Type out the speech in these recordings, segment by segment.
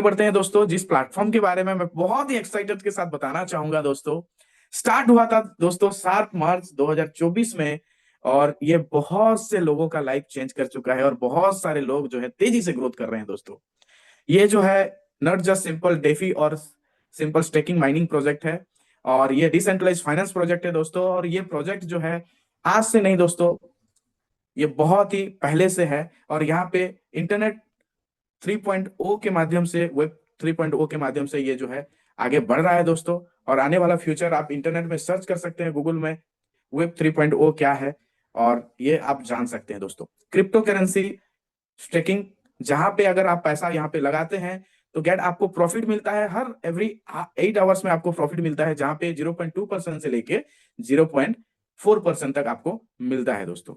बढ़ते हैं दोस्तों, जिस प्लेटफॉर्म के बारे में मैं बहुत ही एक्साइटेड के साथ बताना चाहूंगा दोस्तों। स्टार्ट हुआ था दोस्तों 7 मार्च 2024 में। और ये बहुत से लोगों का लाइफ चेंज कर चुका है और बहुत सारे लोग जो है तेजी से ग्रोथ कर रहे हैं दोस्तों। ये जो है नॉट जस्ट सिंपल डेफी और सिंपल स्टेकिंग माइनिंग प्रोजेक्ट है। और ये डिसेंट्रलाइज फाइनेंस प्रोजेक्ट है दोस्तों। और ये प्रोजेक्ट जो है आज से नहीं दोस्तों, ये बहुत ही पहले से है। और यहाँ पे इंटरनेट 3.0 के माध्यम से, वेब 3.0 के माध्यम से ये जो है आगे बढ़ रहा है दोस्तों। और आने वाला फ्यूचर आप इंटरनेट में सर्च कर सकते हैं, गूगल में वेब 3.0 क्या है, और ये आप जान सकते हैं दोस्तों। क्रिप्टो करेंसी स्टेकिंग, जहां पे अगर आप पैसा यहाँ पे लगाते हैं तो गेट आपको प्रॉफिट मिलता है। हर एवरी 8 आवर्स में आपको प्रॉफिट मिलता है, जहां पे 0.2% से लेके 0.4% तक आपको मिलता है दोस्तों।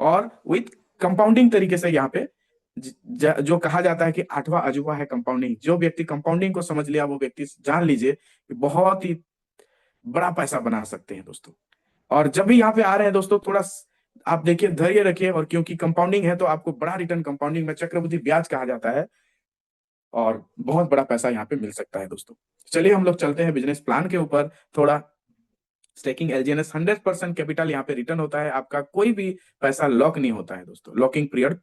और विथ कंपाउंडिंग तरीके से यहाँ पे जो कहा जाता है कि आठवां अजूबा है कंपाउंडिंग। जो व्यक्ति कंपाउंडिंग को समझ लिया वो व्यक्ति जान लीजिए कि बहुत ही बड़ा पैसा बना सकते हैं दोस्तों। और जब भी यहाँ पे आ रहे हैं दोस्तों, थोड़ा आप देखिए, धैर्य रखिए। और क्योंकि कंपाउंडिंग है तो आपको बड़ा रिटर्न, कंपाउंडिंग में चक्रवृद्धि ब्याज कहा जाता है, और बहुत बड़ा पैसा यहाँ पे मिल सकता है दोस्तों। चलिए हम लोग चलते हैं बिजनेस प्लान के ऊपर थोड़ा। स्टेकिंग एलजीएनएस 100% कैपिटल यहाँ पे रिटर्न होता है। आपका कोई भी पैसा लॉक नहीं होता है दोस्तों। Locking period,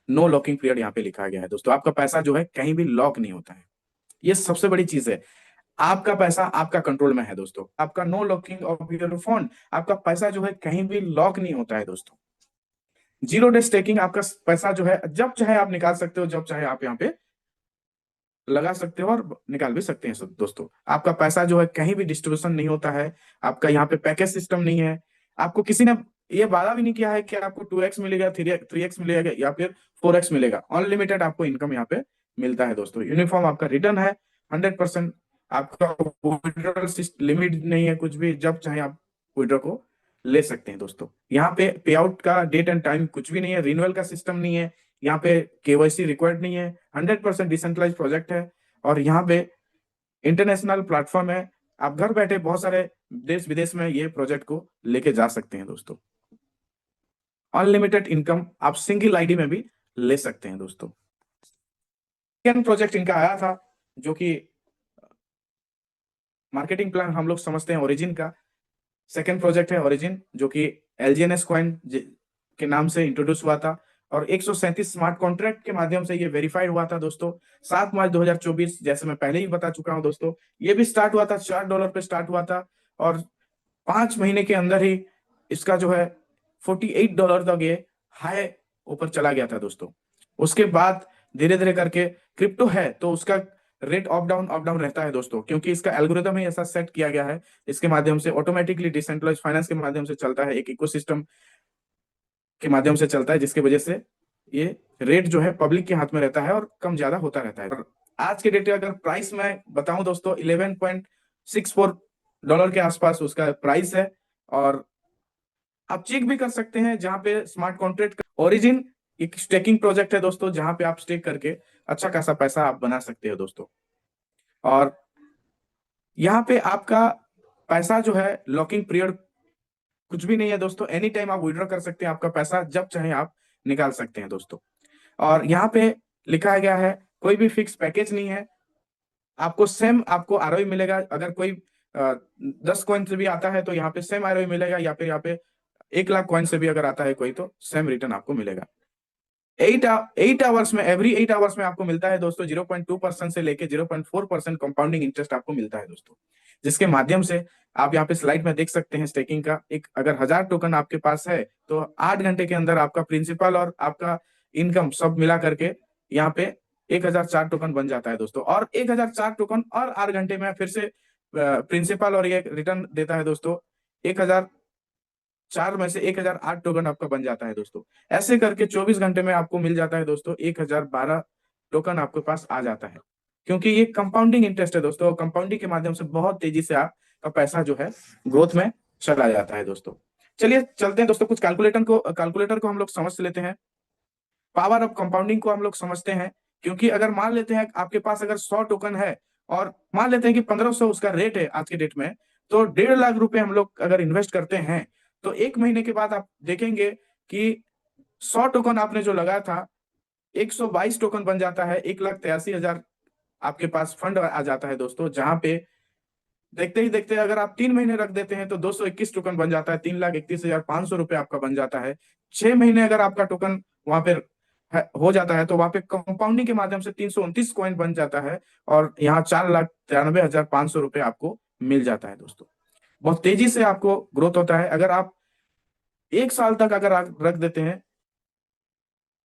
no locking period यहाँ पे लिखा गया है दोस्तों। आपका पैसा जो है कहीं भी लॉक नहीं होता है। ये सबसे बड़ी चीज है। आपका पैसा आपका कंट्रोल में है दोस्तों। आपका no locking of your fund, आपका पैसा जो है कहीं भी लॉक नहीं होता है दोस्तों। जीरो डे स्टेकिंग, आपका पैसा जो है जब चाहे आप निकाल सकते हो, जब चाहे आप यहाँ पे लगा सकते हो और निकाल भी सकते हैं दोस्तों। आपका पैसा जो है कहीं भी डिस्ट्रीब्यूशन नहीं होता है। आपका यहाँ पे पैकेज सिस्टम नहीं है। आपको किसी ने ये वादा भी नहीं किया है कि आपको 2x मिलेगा, 3x मिलेगा या फिर 4x मिलेगा। अनलिमिटेड आपको इनकम यहाँ पे मिलता है दोस्तों। यूनिफॉर्म आपका रिटर्न है 100%। आपका विड्रॉल लिमिट नहीं है कुछ भी, जब चाहे आप विड्रॉ को ले सकते हैं दोस्तों। यहाँ पे पे आउट का डेट एंड टाइम कुछ भी नहीं है। रिन्यूअल का सिस्टम नहीं है। यहाँ पे केवाईसी रिक्वायर्ड नहीं है। 100% डिसेंट्रलाइज प्रोजेक्ट है। और यहाँ पे इंटरनेशनल प्लेटफॉर्म है। आप घर बैठे बहुत सारे देश विदेश में ये प्रोजेक्ट को लेके जा सकते हैं दोस्तों। अनलिमिटेड इनकम आप सिंगल आईडी में भी ले सकते हैं दोस्तों। सेकेंड प्रोजेक्ट इनका आया था, जो कि मार्केटिंग प्लान हम लोग समझते हैं ओरिजिन का। सेकेंड प्रोजेक्ट है ओरिजिन, जो कि एलजीएनएस कॉइन के नाम से इंट्रोड्यूस हुआ था। और 137 स्मार्ट कॉन्ट्रैक्ट के माध्यम से ये वेरीफाइड हुआ था दोस्तों 7 मार्च 2024। जैसे मैं पहले ही बता चुका हूं दोस्तों, ये भी स्टार्ट हुआ था $4 पे स्टार्ट हुआ था। और 5 महीने के अंदर ही इसका जो है $48 तक ये हाई ऊपर चला गया था दोस्तों। उसके बाद धीरे धीरे करके, क्रिप्टो है तो उसका रेट अप डाउन रहता है दोस्तों, क्योंकि इसका एल्गोरिदम ही ऐसा सेट किया गया है। इसके माध्यम से ऑटोमेटिकली डिसेंट्रलाइज फाइनेंस के माध्यम से चलता है, एक इकोसिस्टम के माध्यम से चलता है, जिसकी वजह से ये रेट जो है पब्लिक के हाथ में रहता है और कम ज्यादा होता रहता है। और आज के डेट में अगर प्राइस मैं बताऊं दोस्तों, $11.64 के आसपास उसका प्राइस है। और आप चेक भी कर सकते हैं, जहां पे स्मार्ट कॉन्ट्रैक्ट ओरिजिन एक स्टेकिंग प्रोजेक्ट है दोस्तों, जहां पे आप स्टेक करके अच्छा खासा पैसा आप बना सकते हो दोस्तों। और यहाँ पे आपका पैसा जो है लॉकिंग पीरियड कुछ भी नहीं है दोस्तों। एनी टाइम आप विड्रॉ कर सकते हैं आपका पैसा, जब चाहे आप निकाल सकते हैं दोस्तों। और यहाँ पे लिखा गया है कोई भी फिक्स पैकेज नहीं है। आपको सेम आपको आरओई मिलेगा। अगर कोई 10 कॉइन से भी आता है तो यहाँ पे सेम आरओई मिलेगा, या फिर यहाँ पे 1 लाख कॉइन से भी अगर आता है कोई तो सेम रिटर्न आपको मिलेगा। 8 आवर्स में, एवरी 8 आवर्स में आपको मिलता है दोस्तों 0.2% से लेके 0.4% कंपाउंडिंग इंटरेस्ट आपको मिलता है दोस्तों। जिसके माध्यम से आप यहाँ पे स्लाइड में देख सकते हैं स्टेकिंग का एक, अगर 1000 टोकन आपके पास है तो 8 घंटे के अंदर आपका प्रिंसिपल और आपका इनकम सब मिला करके यहाँ पे 1004 टोकन बन जाता है दोस्तों। और 1004 टोकन और 8 घंटे में फिर से प्रिंसिपल और ये रिटर्न देता है दोस्तों। 1004 में से 1008 टोकन आपका बन जाता है दोस्तों। ऐसे करके 24 घंटे में आपको मिल जाता है दोस्तों 1012 टोकन आपके पास आ जाता है। क्योंकि ये कंपाउंडिंग इंटरेस्ट है दोस्तों, कंपाउंडिंग के माध्यम से बहुत तेजी से आपका पैसा जो है ग्रोथ में चला जाता है दोस्तों। चलिए चलते हैं दोस्तों, कुछ कैलकुलेटर को हम लोग समझ लेते हैं। पावर ऑफ कंपाउंडिंग को हम लोग समझते हैं। क्योंकि अगर मान लेते हैं आपके पास अगर 100 टोकन है, और मान लेते हैं कि 1500 उसका रेट है आज के डेट में, तो 1.5 लाख रुपए हम लोग अगर इन्वेस्ट करते हैं तो 1 महीने के बाद आप देखेंगे कि 100 टोकन आपने जो लगाया था 122 टोकन बन जाता है 1,83,000 आपके पास फंड आ जाता है दोस्तों, जहां पे देखते ही देखते अगर आप 3 महीने रख देते हैं तो 221 टोकन बन जाता है, 3,31,500 रुपये आपका बन जाता है। 6 महीने अगर आपका टोकन वहां पे हो जाता है तो वहां पे कंपाउंडिंग के माध्यम से 329 कॉइन बन जाता है, और यहाँ 4,93,500 रुपये आपको मिल जाता है दोस्तों। बहुत तेजी से आपको ग्रोथ होता है। अगर आप 1 साल तक अगर आप रख देते हैं,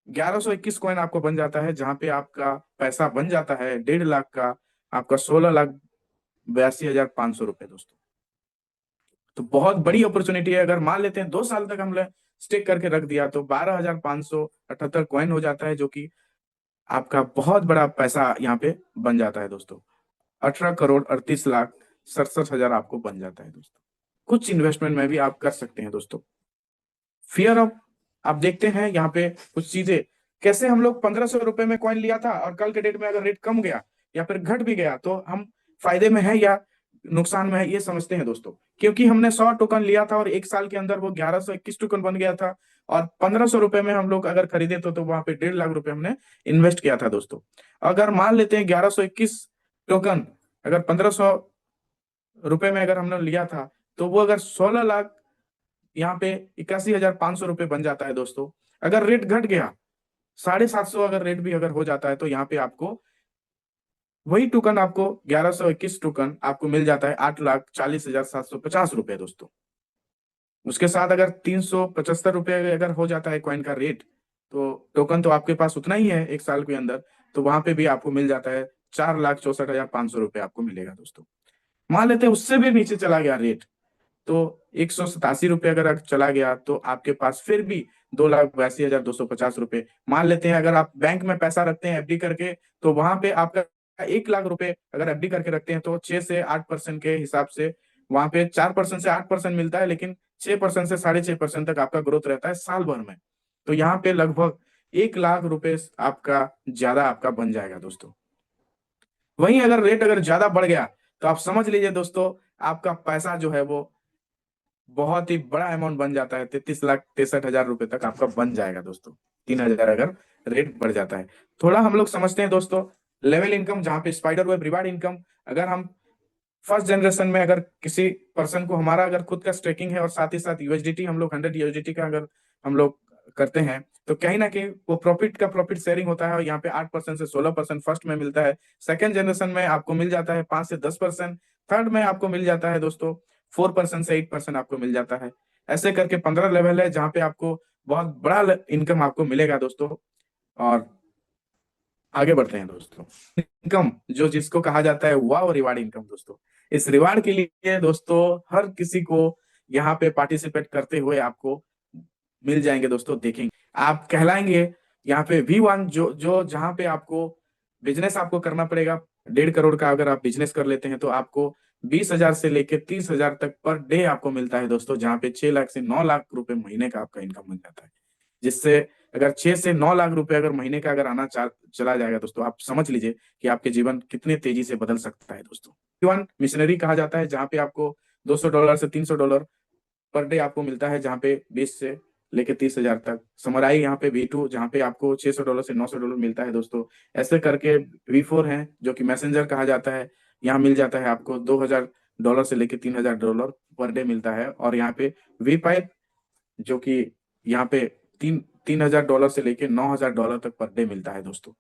1121 कॉइन आपको बन जाता है, जहां पे आपका पैसा बन जाता है 1.5 लाख का, आपका 16,82,500 रुपये दोस्तों। तो बहुत बड़ी अपॉर्चुनिटी है। अगर मान लेते हैं 2 साल तक हमने स्टिक करके रख दिया तो 12,578 कॉइन हो जाता है, जो कि आपका बहुत बड़ा पैसा यहाँ पे बन जाता है दोस्तों। 18,38,67,000 आपको बन जाता है दोस्तों। कुछ इन्वेस्टमेंट में भी आप कर सकते हैं दोस्तों। फियर ऑफ, आप देखते हैं यहाँ पे कुछ चीजें, कैसे हम लोग 1,500 रुपए में कॉइन लिया था और कल के डेट में अगर रेट कम गया या फिर घट भी गया तो हम फायदे में है या नुकसान में है, ये समझते हैं दोस्तों। क्योंकि हमने 100 टोकन लिया था और 1 साल के अंदर वो 1121 टोकन बन गया था, और 1,500 रुपए में हम लोग अगर खरीदे तो वहां पे 1.5 लाख रुपए हमने इन्वेस्ट किया था दोस्तों। अगर मान लेते हैं 1121 टोकन अगर 1,500 रुपए में अगर हमने लिया था, तो वो अगर 16 लाख यहाँ पे 81,500 रुपये बन जाता है दोस्तों। अगर रेट घट गया 750 अगर रेट भी अगर हो जाता है तो यहाँ पे आपको वही टोकन, आपको 1121 टोकन आपको मिल जाता है 8,40,750 रुपये दोस्तों। उसके साथ अगर 375 रुपये अगर हो जाता है कॉइन का रेट, तो टोकन तो आपके पास उतना ही है 1 साल के अंदर, तो वहां पे भी आपको मिल जाता है 4,64,500 रुपये आपको मिलेगा दोस्तों। मान लेते हैं उससे भी नीचे चला गया रेट, तो 187 रुपये अगर चला गया तो आपके पास फिर भी 2,82,250 रुपये। मान लेते हैं अगर आप बैंक में पैसा रखते हैं एफडी करके, तो वहां पे आपका 1 लाख रुपए अगर एफडी करके रखते हैं तो 6 से 8% के हिसाब से वहां पे 4% से 8% मिलता है, लेकिन 6% से 6.5% तक आपका ग्रोथ रहता है साल भर में। तो यहाँ पे लगभग 1 लाख रुपए आपका ज्यादा आपका बन जाएगा दोस्तों। वहीं अगर रेट अगर ज्यादा बढ़ गया तो आप समझ लीजिए दोस्तों, आपका पैसा जो है वो बहुत ही बड़ा अमाउंट बन जाता है, 33,63,000 रुपए तक आपका बन जाएगा दोस्तों। 3,000 अगर रेट बढ़ जाता है। थोड़ा हम लोग समझते हैं दोस्तों लेवल इनकम, जहाँ पे स्पाइडर वेब रिवार्ड इनकम। अगर हम फर्स्ट जनरेशन में अगर किसी पर्सन को, हमारा अगर खुद का स्टेकिंग है और साथ ही साथ यूएसडीटी हम लोग 100 यूएसडीटी का अगर हम लोग करते हैं, तो कहीं ना कहीं वो प्रॉफिट का प्रॉफिट शेयरिंग होता है, और यहाँ पे 8% से 16% फर्स्ट में मिलता है। सेकंड जनरेशन में आपको मिल जाता है 5 से 10%। थर्ड में आपको मिल जाता है दोस्तों 4% से 8% आपको मिल जाता है। ऐसे करके 15 लेवल है जहाँ पे आपको बहुत बड़ा इनकम आपको मिलेगा दोस्तों। और आगे बढ़ते हैं दोस्तों। इनकम जो जिसको कहा जाता है वाव रिवार्ड इनकम दोस्तों। इस रिवार्ड के लिए दोस्तों हर किसी को यहाँ पे पार्टिसिपेट करते हुए आपको मिल जाएंगे दोस्तों। देखेंगे आप कहलाएंगे यहाँ पे V1, जो जो जहाँ पे आपको बिजनेस आपको करना पड़ेगा 1.5 करोड़ का। अगर आप बिजनेस कर लेते हैं तो आपको 20,000 से लेकर 30,000 तक पर डे आपको मिलता है दोस्तों, जहाँ पे 6 लाख से 9 लाख रुपए महीने का आपका इनकम बन जाता है। जिससे अगर 6 से 9 लाख रुपए अगर महीने का अगर आना चला जाएगा दोस्तों, आप समझ लीजिए कि आपके जीवन कितने तेजी से बदल सकता है दोस्तों। V1 मिशनरी कहा जाता है, जहाँ पे आपको $200 से $300 पर डे आपको मिलता है, जहाँ पे 20 से लेके 30,000 तक। समराई यहाँ पे V2, जहाँ पे आपको $600 से $900 मिलता है दोस्तों। ऐसे करके V4 है जो कि मैसेंजर कहा जाता है, यहाँ मिल जाता है आपको $2,000 से लेके $3,000 पर डे मिलता है। और यहाँ पे V5 जो कि यहाँ पे $3,000 से लेके $9,000 तक पर डे मिलता है दोस्तों।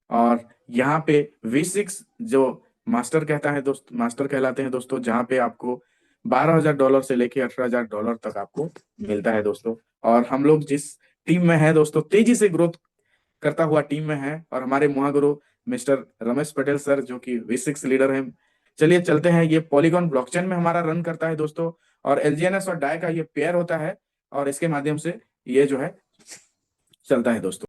और यहाँ पे V6 जो मास्टर कहता है दोस्त, मास्टर कहलाते हैं दोस्तों, जहाँ पे आपको $12,000 से लेके $18,000 तक आपको मिलता है दोस्तों। और हम लोग जिस टीम में है दोस्तों, तेजी से ग्रोथ करता हुआ टीम में है, और हमारे महागुरु मिस्टर रमेश पटेल सर जो कि V6 लीडर हैं। चलिए चलते हैं। ये पॉलीगॉन ब्लॉकचेन में हमारा रन करता है दोस्तों, और एलजीएनएस और डाई का ये पेयर होता है, और इसके माध्यम से ये जो है चलता है दोस्तों।